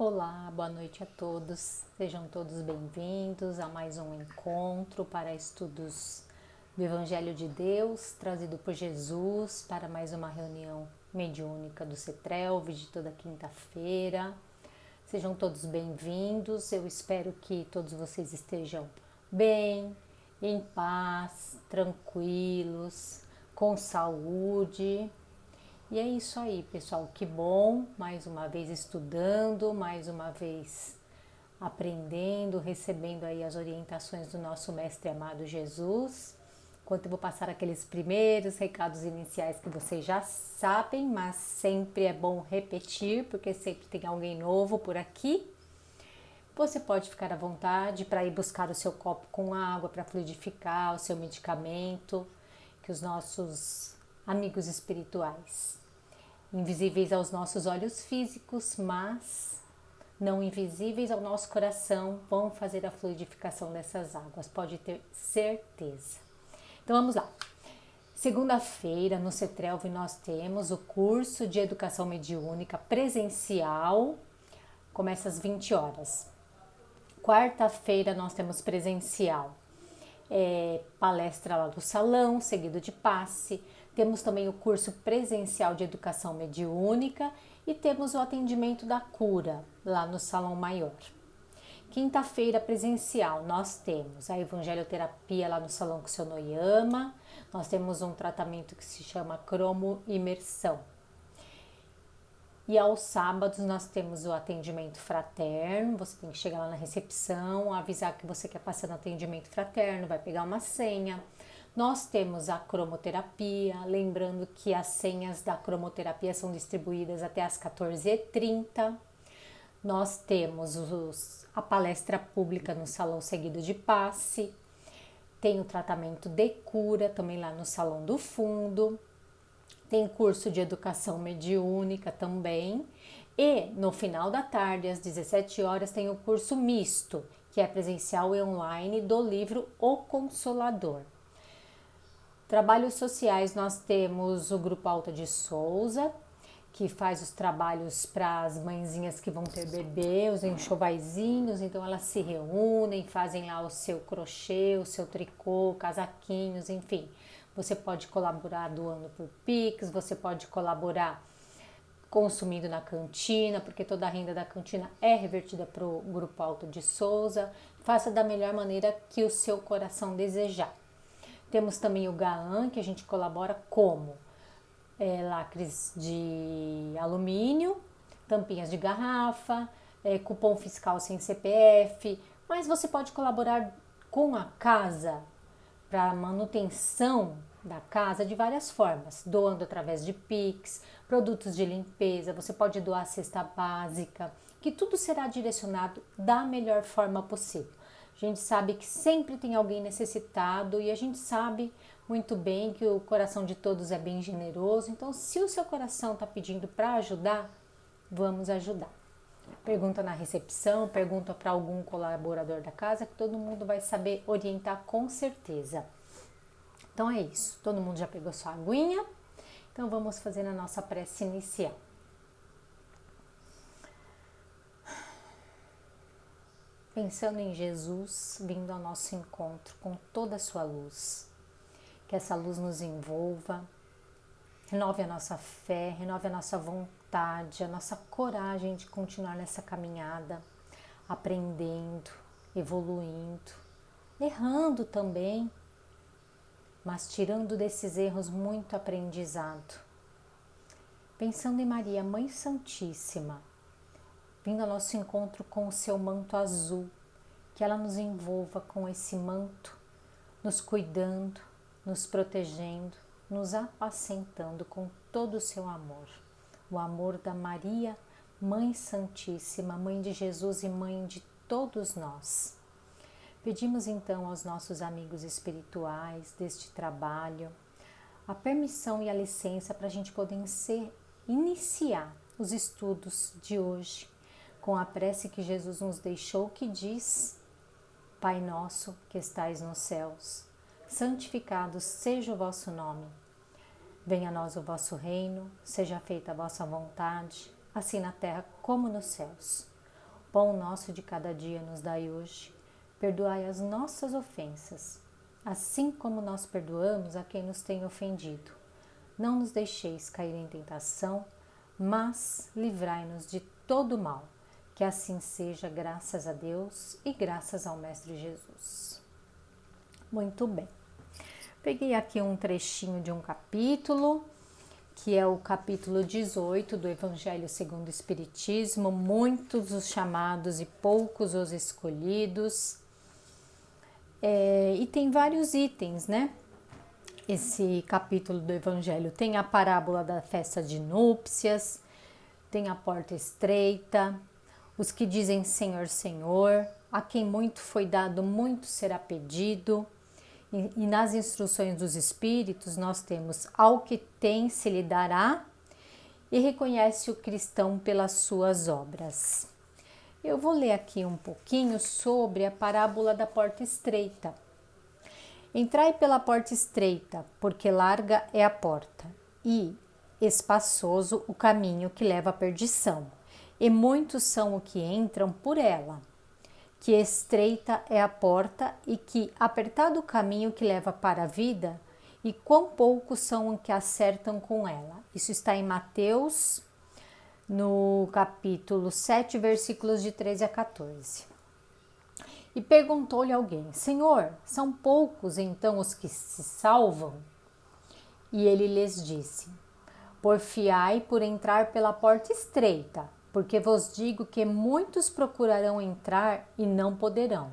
Olá, boa noite a todos. Sejam todos bem-vindos a mais um encontro para estudos do Evangelho de Deus, trazido por Jesus para mais uma reunião mediúnica do CETRELV de toda quinta-feira. Sejam todos bem-vindos. Eu espero que todos vocês estejam bem, em paz, tranquilos, com saúde. E é isso aí, pessoal, que bom, mais uma vez estudando, mais uma vez aprendendo, recebendo aí as orientações do nosso Mestre amado Jesus. Enquanto eu vou passar aqueles primeiros recados iniciais que vocês já sabem, mas sempre é bom repetir, porque sempre tem alguém novo por aqui. Você pode ficar à vontade para ir buscar o seu copo com água para fluidificar o seu medicamento, que os nossos amigos espirituais, invisíveis aos nossos olhos físicos, mas não invisíveis ao nosso coração, vão fazer a fluidificação dessas águas, pode ter certeza. Então vamos lá. Segunda-feira no CETRELV nós temos o curso de Educação Mediúnica presencial, começa às 20 horas. Quarta-feira nós temos presencial, palestra lá do salão, seguido de passe. Temos também o curso presencial de Educação Mediúnica e temos o atendimento da cura lá no Salão Maior. Quinta-feira presencial nós temos a evangelioterapia lá no Salão Kusunoyama, nós temos um tratamento que se chama cromoimersão. E aos sábados nós temos o atendimento fraterno, você tem que chegar lá na recepção, avisar que você quer passar no atendimento fraterno, vai pegar uma senha. Nós temos a cromoterapia, lembrando que as senhas da cromoterapia são distribuídas até às 14h30. Nós temos a palestra pública no salão seguido de passe, tem o tratamento de cura também lá no salão do fundo. Tem curso de educação mediúnica também. E no final da tarde, às 17 horas, tem o curso misto, que é presencial e online, do livro O Consolador. Trabalhos sociais, nós temos o Grupo Alta de Souza, que faz os trabalhos para as mãezinhas que vão ter bebê, os enxovaizinhos, então elas se reúnem, fazem lá o seu crochê, o seu tricô, casaquinhos, enfim. Você pode colaborar doando por Pix, você pode colaborar consumindo na cantina, porque toda a renda da cantina é revertida para o Grupo Alto de Souza. Faça da melhor maneira que o seu coração desejar. Temos também o GAAN, que a gente colabora como lacres de alumínio, tampinhas de garrafa, cupom fiscal sem CPF, mas você pode colaborar com a casa para a manutenção da casa de várias formas, doando através de Pix, produtos de limpeza, você pode doar cesta básica, que tudo será direcionado da melhor forma possível. A gente sabe que sempre tem alguém necessitado e a gente sabe muito bem que o coração de todos é bem generoso, então se o seu coração está pedindo para ajudar, vamos ajudar. Pergunta na recepção, pergunta para algum colaborador da casa que todo mundo vai saber orientar com certeza. Então é isso, todo mundo já pegou sua aguinha? Então vamos fazer a nossa prece inicial. Pensando em Jesus vindo ao nosso encontro com toda a sua luz, que essa luz nos envolva, renove a nossa fé, renove a nossa vontade, a nossa coragem de continuar nessa caminhada, aprendendo, evoluindo, errando também, mas tirando desses erros muito aprendizado. Pensando em Maria, Mãe Santíssima, vindo ao nosso encontro com o seu manto azul, que ela nos envolva com esse manto, nos cuidando, nos protegendo, nos apacentando com todo o seu amor. O amor da Maria, Mãe Santíssima, Mãe de Jesus e Mãe de todos nós. Pedimos então aos nossos amigos espirituais deste trabalho a permissão e a licença para a gente poder iniciar os estudos de hoje com a prece que Jesus nos deixou, que diz: Pai nosso que estais nos céus, santificado seja o vosso nome. Venha a nós o vosso reino, seja feita a vossa vontade, assim na terra como nos céus. pão nosso de cada dia nos dai hoje. Perdoai as nossas ofensas, assim como nós perdoamos a quem nos tem ofendido. Não nos deixeis cair em tentação, mas livrai-nos de todo mal. Que assim seja, graças a Deus e graças ao Mestre Jesus. Muito bem. Peguei aqui um trechinho de um capítulo, que é o capítulo 18 do Evangelho segundo o Espiritismo. Muitos os chamados e poucos os escolhidos. E tem vários itens, né? Esse capítulo do Evangelho tem a parábola da festa de núpcias, tem a porta estreita, os que dizem Senhor, Senhor, a quem muito foi dado, muito será pedido. E nas instruções dos Espíritos nós temos ao que tem se lhe dará e reconhece o cristão pelas suas obras. Eu vou ler aqui um pouquinho sobre a parábola da porta estreita. Entrai pela porta estreita, porque larga é a porta, e espaçoso o caminho que leva à perdição, e muitos são os que entram por ela. Que estreita é a porta, e que apertado o caminho que leva para a vida, e quão poucos são os que acertam com ela. Isso está em Mateus, no capítulo 7, versículos de 13 a 14. E perguntou-lhe alguém: Senhor, são poucos então os que se salvam? E ele lhes disse: Porfiai por entrar pela porta estreita, porque vos digo que muitos procurarão entrar e não poderão.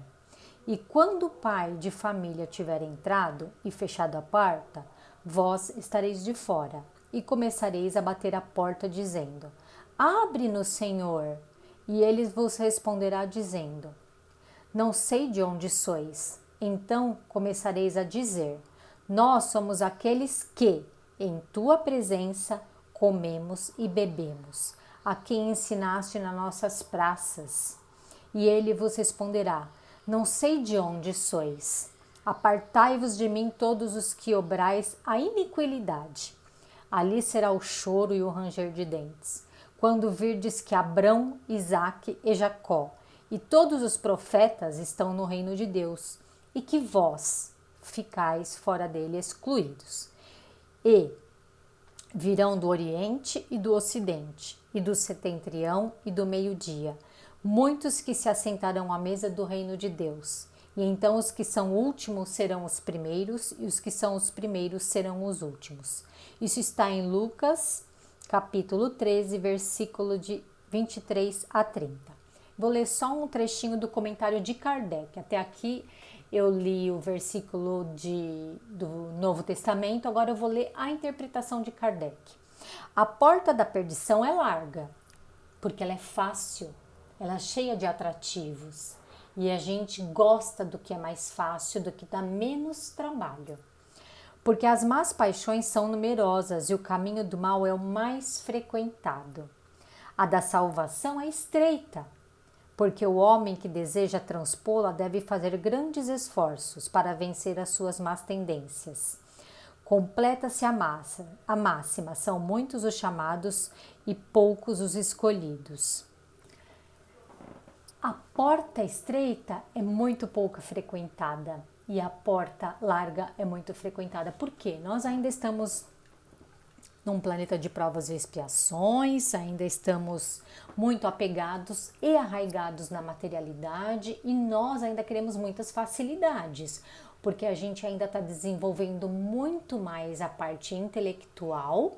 E quando o pai de família tiver entrado e fechado a porta, vós estareis de fora, e começareis a bater a porta, dizendo: Abre-nos, Senhor. E ele vos responderá, dizendo: Não sei de onde sois. Então começareis a dizer: Nós somos aqueles que, em tua presença, comemos e bebemos, a quem ensinaste nas nossas praças. E ele vos responderá: Não sei de onde sois. Apartai-vos de mim todos os que obrais a iniquidade. Ali será o choro e o ranger de dentes, quando virdes que Abrão, Isaque e Jacó e todos os profetas estão no reino de Deus, e que vós ficais fora dele excluídos. E virão do Oriente e do Ocidente, e do setentrião e do meio-dia, muitos que se assentarão à mesa do reino de Deus. E então os que são últimos serão os primeiros, e os que são os primeiros serão os últimos. Isso está em Lucas, capítulo 13, versículo de 23 a 30. Vou ler só um trechinho do comentário de Kardec. Até aqui eu li o versículo do Novo Testamento, agora eu vou ler a interpretação de Kardec. A porta da perdição é larga, porque ela é fácil, ela é cheia de atrativos. E a gente gosta do que é mais fácil, do que dá menos trabalho. Porque as más paixões são numerosas e o caminho do mal é o mais frequentado. A da salvação é estreita, porque o homem que deseja transpô-la deve fazer grandes esforços para vencer as suas más tendências. Completa-se a máxima, são muitos os chamados e poucos os escolhidos. A porta estreita é muito pouco frequentada e a porta larga é muito frequentada. Por quê? Nós ainda estamos num planeta de provas e expiações, ainda estamos muito apegados e arraigados na materialidade e nós ainda queremos muitas facilidades, porque a gente ainda está desenvolvendo muito mais a parte intelectual,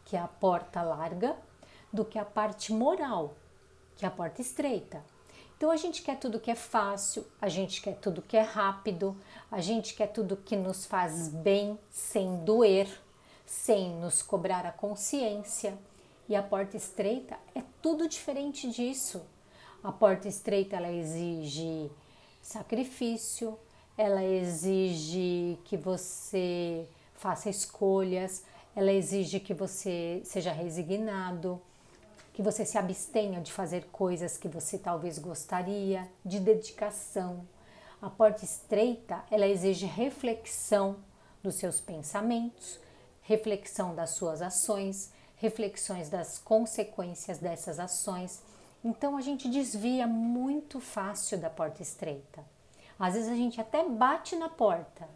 que é a porta larga, do que a parte moral, que é a porta estreita. Então a gente quer tudo que é fácil, a gente quer tudo que é rápido, a gente quer tudo que nos faz bem, sem doer, sem nos cobrar a consciência. E a porta estreita é tudo diferente disso. A porta estreita ela exige sacrifício, ela exige que você faça escolhas, ela exige que você seja resignado, que você se abstenha de fazer coisas que você talvez gostaria, de dedicação. A porta estreita ela exige reflexão dos seus pensamentos, reflexão das suas ações, reflexões das consequências dessas ações Então a gente desvia muito fácil da porta estreita. Às vezes a gente até bate na porta,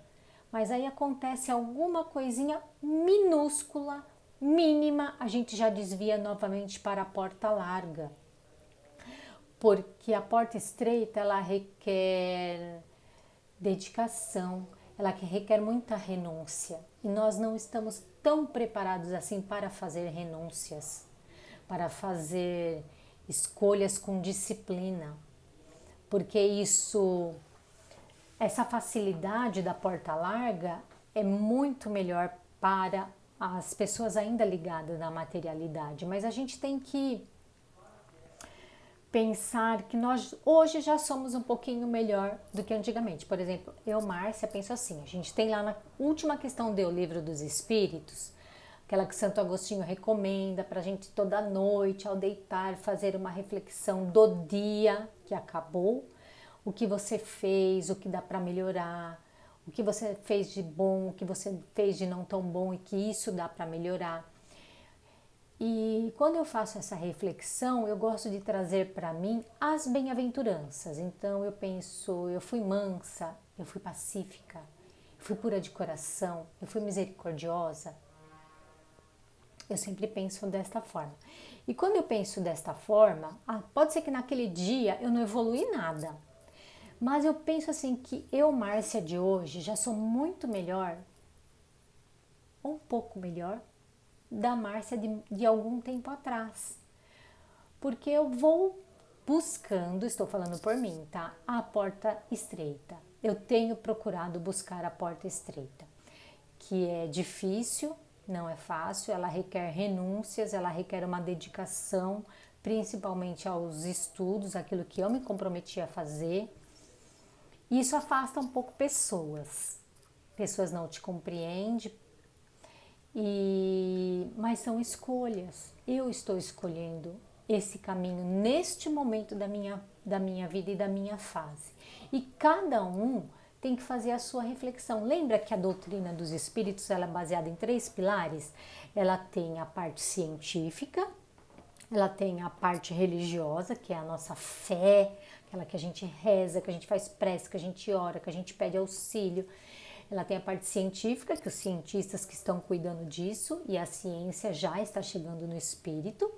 mas aí acontece alguma coisinha minúscula, mínima, a gente já desvia novamente para a porta larga. Porque a porta estreita, ela requer dedicação, ela requer muita renúncia. E nós não estamos tão preparados assim para fazer renúncias, para fazer escolhas com disciplina. Porque essa facilidade da porta larga é muito melhor para as pessoas ainda ligadas na materialidade. Mas a gente tem que pensar que nós hoje já somos um pouquinho melhor do que antigamente. Por exemplo, eu, Márcia, penso assim, a gente tem lá na última questão do Livro dos Espíritos, aquela que Santo Agostinho recomenda para a gente toda noite, ao deitar, fazer uma reflexão do dia que acabou, o que você fez, o que dá para melhorar, o que você fez de bom, o que você fez de não tão bom e que isso dá para melhorar. E quando eu faço essa reflexão, eu gosto de trazer para mim as bem-aventuranças. Então eu penso, eu fui mansa, eu fui pacífica, eu fui pura de coração, eu fui misericordiosa. Eu sempre penso desta forma. E quando eu penso desta forma, pode ser que naquele dia eu não evolui nada. Mas eu penso assim que eu, Márcia de hoje, já sou muito melhor, um pouco melhor, da Márcia de algum tempo atrás. Porque eu vou buscando, estou falando por mim, tá? A porta estreita. Eu tenho procurado buscar a porta estreita, que é difícil, não é fácil, ela requer renúncias, ela requer uma dedicação, principalmente aos estudos, aquilo que eu me comprometi a fazer. E isso afasta um pouco pessoas. Pessoas não te compreendem, mas são escolhas. Eu estou escolhendo esse caminho neste momento da minha vida e da minha fase. E cada um tem que fazer a sua reflexão. Lembra que a doutrina dos espíritos ela é baseada em 3 pilares? Ela tem a parte científica, ela tem a parte religiosa, que é a nossa fé, aquela que a gente reza, que a gente faz prece, que a gente ora, que a gente pede auxílio. Ela tem a parte científica, que os cientistas que estão cuidando disso, e a ciência já está chegando no espírito.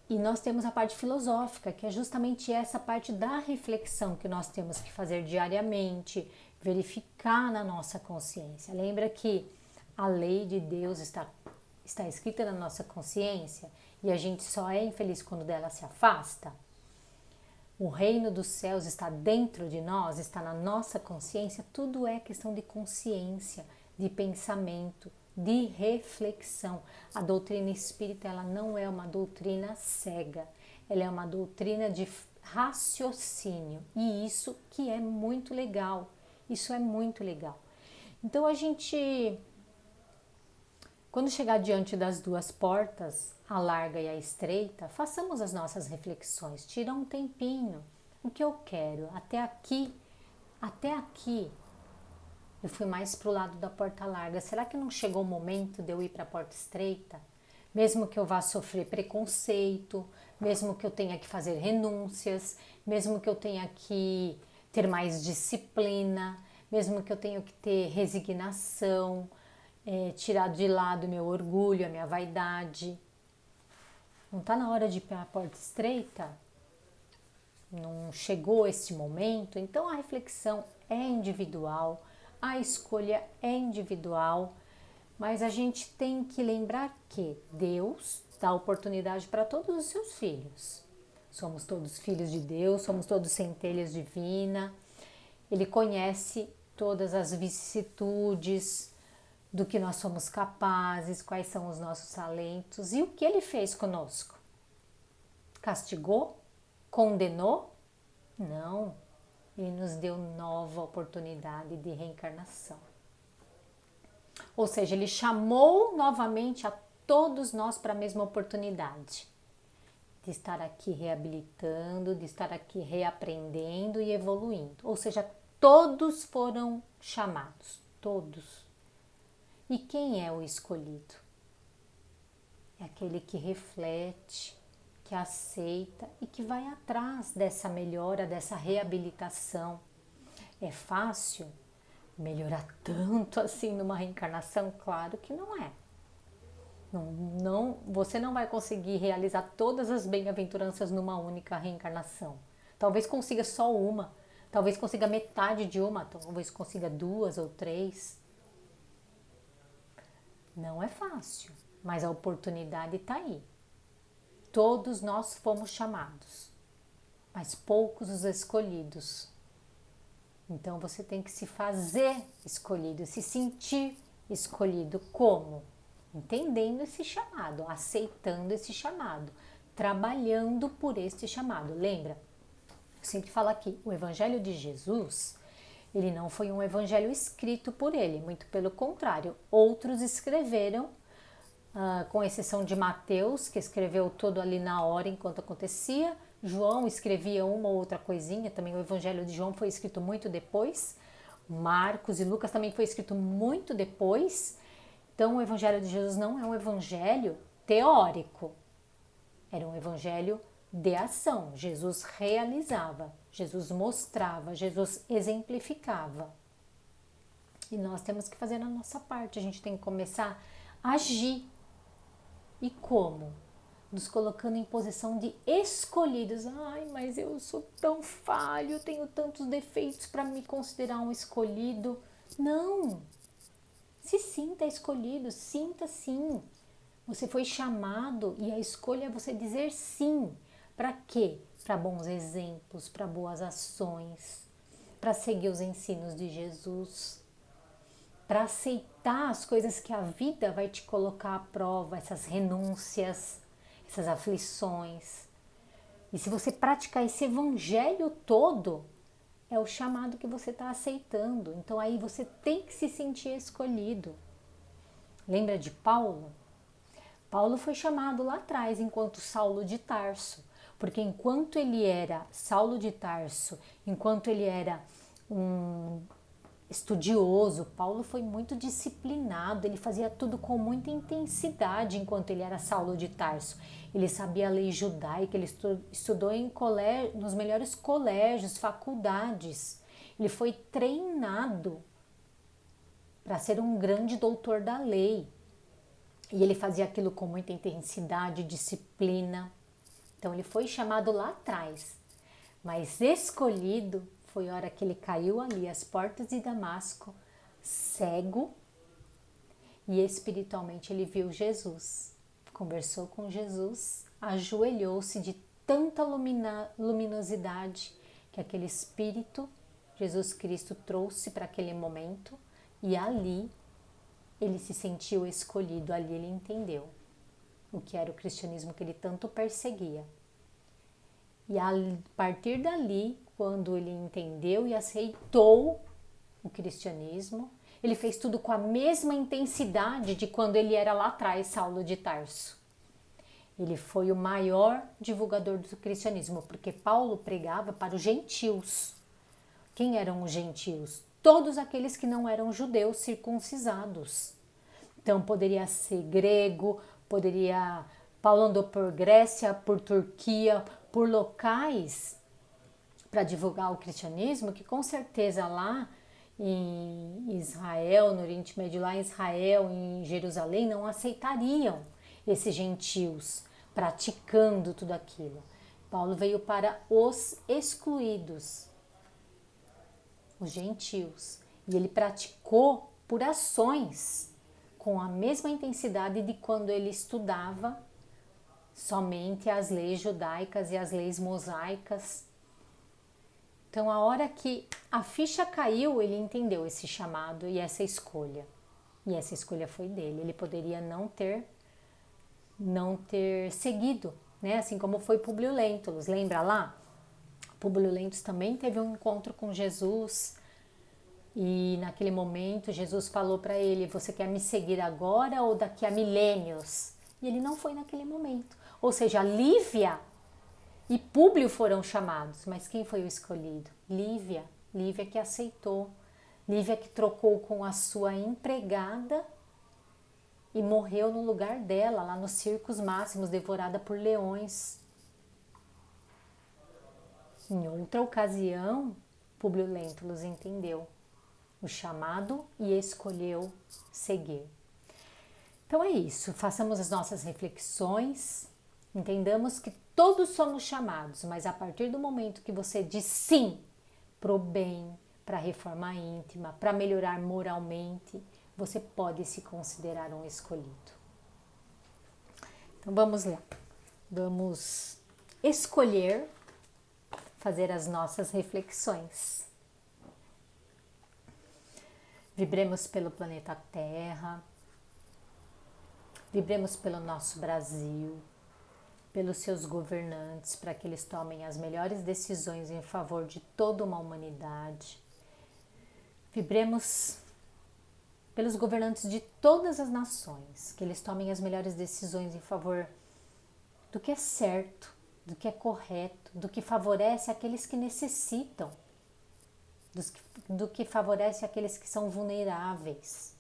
E nós temos a parte filosófica, que é justamente essa parte da reflexão que nós temos que fazer diariamente, verificar na nossa consciência. Lembra que a lei de Deus está escrita na nossa consciência e a gente só é infeliz quando dela se afasta? O reino dos céus está dentro de nós, está na nossa consciência. Tudo é questão de consciência, de pensamento, de reflexão. A doutrina espírita ela não é uma doutrina cega, ela é uma doutrina de raciocínio. E isso que é muito legal, isso é muito legal. Então a gente, quando chegar diante das 2 portas, a larga e a estreita, façamos as nossas reflexões, tira um tempinho. O que eu quero? Até aqui, eu fui mais para o lado da porta larga. Será que não chegou o momento de eu ir para a porta estreita? Mesmo que eu vá sofrer preconceito, mesmo que eu tenha que fazer renúncias, mesmo que eu tenha que ter mais disciplina, mesmo que eu tenha que ter resignação, tirar de lado o meu orgulho, a minha vaidade. Não está na hora de ir para a porta estreita? Não chegou esse momento? Então a reflexão é individual, a escolha é individual, mas a gente tem que lembrar que Deus dá oportunidade para todos os seus filhos. Somos todos filhos de Deus, somos todos centelhas divinas. Ele conhece todas as vicissitudes do que nós somos capazes, quais são os nossos talentos e o que ele fez conosco. Castigou? Condenou? Não. Ele nos deu nova oportunidade de reencarnação. Ou seja, ele chamou novamente a todos nós para a mesma oportunidade de estar aqui reabilitando, de estar aqui reaprendendo e evoluindo. Ou seja, todos foram chamados, todos. E quem é o escolhido? É aquele que reflete, que aceita e que vai atrás dessa melhora, dessa reabilitação. É fácil melhorar tanto assim numa reencarnação? Claro que não é. Você não vai conseguir realizar todas as bem-aventuranças numa única reencarnação. Talvez consiga só uma, talvez consiga metade de uma, talvez consiga 2 ou 3. Não é fácil, mas a oportunidade está aí. Todos nós fomos chamados, mas poucos os escolhidos. Então você tem que se fazer escolhido, se sentir escolhido. Como? Entendendo esse chamado, aceitando esse chamado, trabalhando por este chamado. Lembra? Eu sempre falo aqui, o Evangelho de Jesus, ele não foi um evangelho escrito por ele, muito pelo contrário. Outros escreveram, com exceção de Mateus, que escreveu todo ali na hora enquanto acontecia. João escrevia uma ou outra coisinha, também o Evangelho de João foi escrito muito depois. Marcos e Lucas também foi escrito muito depois. Então o Evangelho de Jesus não é um evangelho teórico, era um evangelho de ação. Jesus realizava, Jesus mostrava, Jesus exemplificava. E nós temos que fazer a nossa parte, a gente tem que começar a agir. E como? Nos colocando em posição de escolhidos. Ai, mas eu sou tão falho, tenho tantos defeitos para me considerar um escolhido. Não! Se sinta escolhido, sinta sim. Você foi chamado e a escolha é você dizer sim. Para quê? Para bons exemplos, para boas ações, para seguir os ensinos de Jesus, para aceitar as coisas que a vida vai te colocar à prova, essas renúncias, essas aflições. E se você praticar esse evangelho todo, é o chamado que você está aceitando. Então aí você tem que se sentir escolhido. Lembra de Paulo? Paulo foi chamado lá atrás enquanto Saulo de Tarso, porque enquanto ele era Saulo de Tarso, enquanto ele era um estudioso, Paulo foi muito disciplinado, ele fazia tudo com muita intensidade enquanto ele era Saulo de Tarso. Ele sabia a lei judaica, ele estudou nos melhores colégios, faculdades. Ele foi treinado para ser um grande doutor da lei. E ele fazia aquilo com muita intensidade, disciplina. Então ele foi chamado lá atrás, mas escolhido foi a hora que ele caiu ali às portas de Damasco, cego, e espiritualmente ele viu Jesus, conversou com Jesus, ajoelhou-se de tanta luminosidade que aquele Espírito, Jesus Cristo, trouxe para aquele momento, e ali ele se sentiu escolhido, ali ele entendeu o que era o cristianismo que ele tanto perseguia. E a partir dali, quando ele entendeu e aceitou o cristianismo, ele fez tudo com a mesma intensidade de quando ele era lá atrás, Saulo de Tarso. Ele foi o maior divulgador do cristianismo, porque Paulo pregava para os gentios. Quem eram os gentios? Todos aqueles que não eram judeus circuncisados. Então poderia ser grego, Paulo andou por Grécia, por Turquia, por locais para divulgar o cristianismo, que com certeza lá em Israel, no Oriente Médio, lá em Israel, em Jerusalém, não aceitariam esses gentios praticando tudo aquilo. Paulo veio para os excluídos, os gentios, e ele praticou por ações com a mesma intensidade de quando ele estudava somente as leis judaicas e as leis mosaicas. Então, a hora que a ficha caiu, ele entendeu esse chamado e essa escolha. E essa escolha foi dele. Ele poderia não ter seguido, né? Assim como foi Públio Lentulus. Lembra lá? Públio Lentulus também teve um encontro com Jesus. E naquele momento, Jesus falou para ele: você quer me seguir agora ou daqui a milênios? E ele não foi naquele momento. Ou seja, Lívia e Públio foram chamados, mas quem foi o escolhido? Lívia. Lívia que aceitou. Lívia que trocou com a sua empregada e morreu no lugar dela, lá nos circos máximos, devorada por leões. Em outra ocasião, Públio Lentulus entendeu o chamado e escolheu seguir. Então é isso, façamos as nossas reflexões, entendamos que todos somos chamados, mas a partir do momento que você diz sim para o bem, para a reforma íntima, para melhorar moralmente, você pode se considerar um escolhido. Então vamos lá, vamos escolher fazer as nossas reflexões. Vibremos pelo planeta Terra, vibremos pelo nosso Brasil, pelos seus governantes, para que eles tomem as melhores decisões em favor de toda uma humanidade. Vibremos pelos governantes de todas as nações, que eles tomem as melhores decisões em favor do que é certo, do que é correto, do que favorece aqueles que necessitam, do que favorece aqueles que são vulneráveis.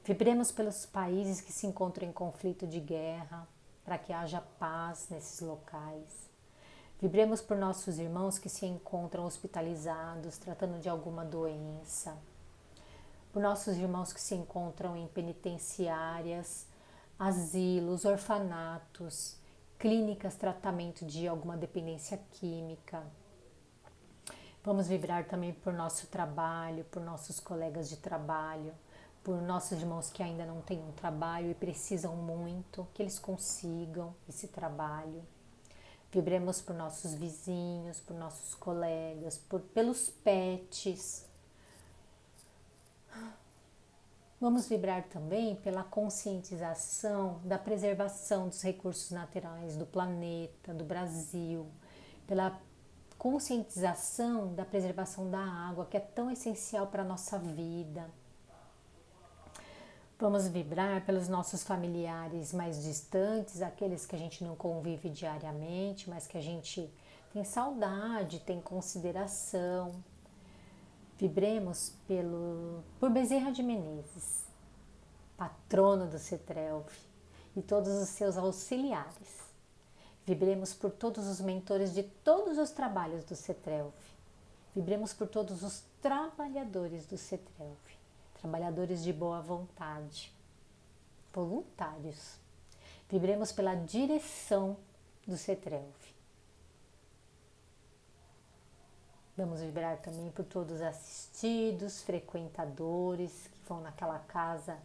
Vibremos pelos países que se encontram em conflito de guerra, para que haja paz nesses locais. Vibremos por nossos irmãos que se encontram hospitalizados, tratando de alguma doença. Por nossos irmãos que se encontram em penitenciárias, asilos, orfanatos, clínicas, tratamento de alguma dependência química. Vamos vibrar também por nosso trabalho, por nossos colegas de trabalho, por nossos irmãos que ainda não têm um trabalho e precisam muito, que eles consigam esse trabalho. Vibremos por nossos vizinhos, por nossos colegas, pelos pets. Vamos vibrar também pela conscientização da preservação dos recursos naturais do planeta, do Brasil, pela conscientização da preservação da água, que é tão essencial para a nossa vida. Vamos vibrar pelos nossos familiares mais distantes, aqueles que a gente não convive diariamente, mas que a gente tem saudade, tem consideração. Vibremos por Bezerra de Menezes, patrono do CETRELV, e todos os seus auxiliares. Vibremos por todos os mentores de todos os trabalhos do CETRELV. Vibremos por todos os trabalhadores do CETRELV, trabalhadores de boa vontade, voluntários. Vibremos pela direção do CETRELV. Vamos vibrar também por todos os assistidos, frequentadores que vão naquela casa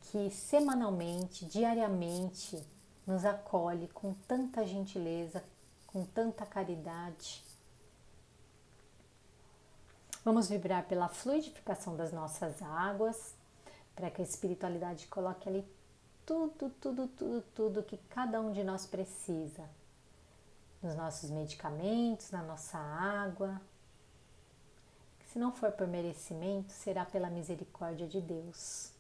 que semanalmente, diariamente, nos acolhe com tanta gentileza, com tanta caridade. Vamos vibrar pela fluidificação das nossas águas, para que a espiritualidade coloque ali tudo que cada um de nós precisa. Nos nossos medicamentos, na nossa água. Se não for por merecimento, será pela misericórdia de Deus.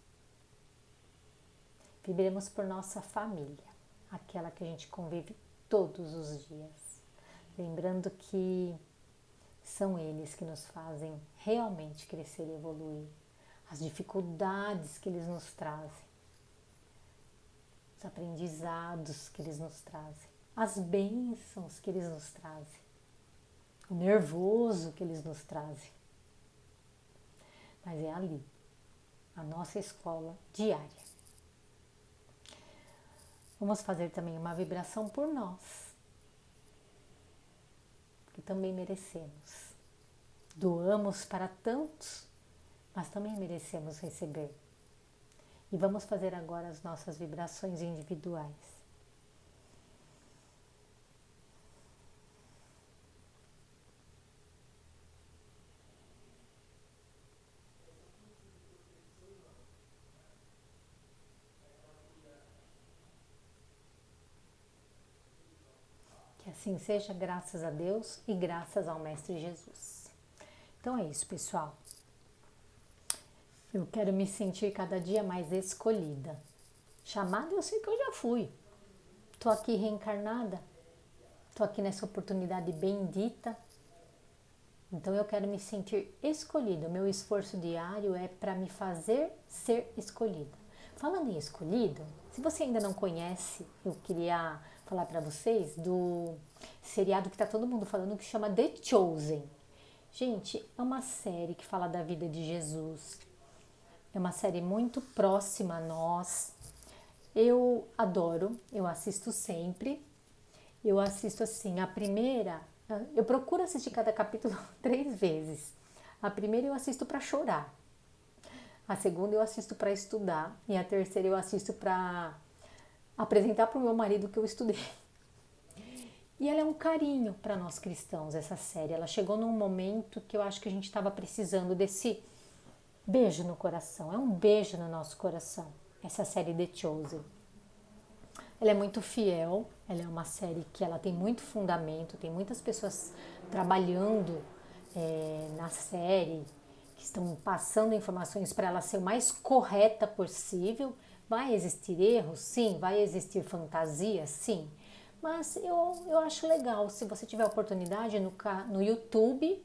Vibremos por nossa família, aquela que a gente convive todos os dias. Lembrando que são eles que nos fazem realmente crescer e evoluir. As dificuldades que eles nos trazem, os aprendizados que eles nos trazem, as bênçãos que eles nos trazem, o nervoso que eles nos trazem. Mas é ali, a nossa escola diária. Vamos fazer também uma vibração por nós, que também merecemos. Doamos para tantos, mas também merecemos receber. E vamos fazer agora as nossas vibrações individuais. Que assim seja, graças a Deus e graças ao Mestre Jesus. Então é isso, pessoal. Eu quero me sentir cada dia mais escolhida. Chamada eu sei que eu já fui. Tô aqui reencarnada. Tô aqui nessa oportunidade bendita. Então eu quero me sentir escolhida. O meu esforço diário é para me fazer ser escolhida. Falando em escolhido, se você ainda não conhece, eu queria falar para vocês do seriado que tá todo mundo falando que chama The Chosen. Gente, é uma série que fala da vida de Jesus. É uma série muito próxima a nós. Eu adoro, eu assisto sempre. Eu assisto assim, a primeira, eu procuro assistir cada capítulo 3 vezes. A primeira eu assisto para chorar. A segunda eu assisto para estudar. E a terceira eu assisto para apresentar para o meu marido que eu estudei. E ela é um carinho para nós cristãos, essa série. Ela chegou num momento que eu acho que a gente estava precisando desse beijo no coração. É um beijo no nosso coração, essa série The Chosen. Ela é muito fiel, ela é uma série que ela tem muito fundamento, tem muitas pessoas trabalhando na série, que estão passando informações para ela ser o mais correta possível. Vai existir erros? Sim. Vai existir fantasia? Sim. Mas eu acho legal, se você tiver oportunidade, no YouTube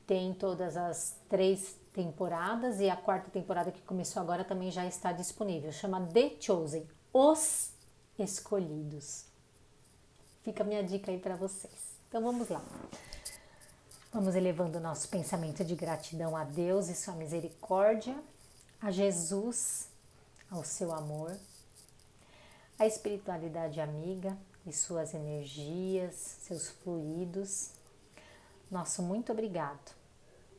tem todas as 3 temporadas e a 4ª temporada que começou agora também já está disponível. Chama The Chosen, Os Escolhidos. Fica a minha dica aí para vocês. Então vamos lá. Vamos elevando o nosso pensamento de gratidão a Deus e sua misericórdia, a Jesus, ao seu amor, a espiritualidade amiga e suas energias, seus fluidos. Nosso muito obrigado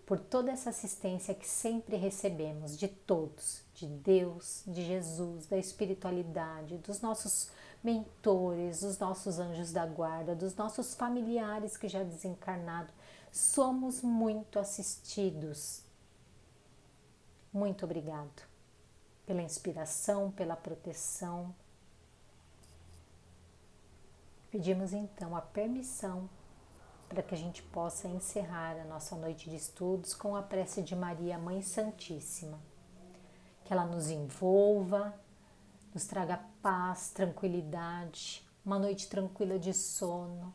por toda essa assistência que sempre recebemos de todos, de Deus, de Jesus, da espiritualidade, dos nossos mentores, dos nossos anjos da guarda, dos nossos familiares que já desencarnaram. Somos muito assistidos. Muito obrigado pela inspiração, pela proteção. Pedimos então a permissão para que a gente possa encerrar a nossa noite de estudos com a prece de Maria, Mãe Santíssima. Que ela nos envolva, nos traga paz, tranquilidade, uma noite tranquila de sono.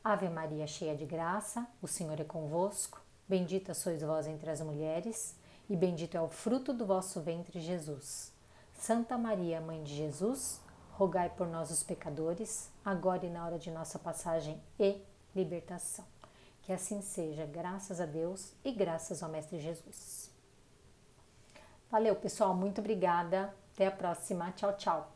Ave Maria, cheia de graça, o Senhor é convosco. Bendita sois vós entre as mulheres, e bendito é o fruto do vosso ventre, Jesus. Santa Maria, Mãe de Jesus, rogai por nós os pecadores, agora e na hora de nossa passagem e libertação. Que assim seja, graças a Deus e graças ao Mestre Jesus. Valeu, pessoal, muito obrigada. Até a próxima. Tchau, tchau.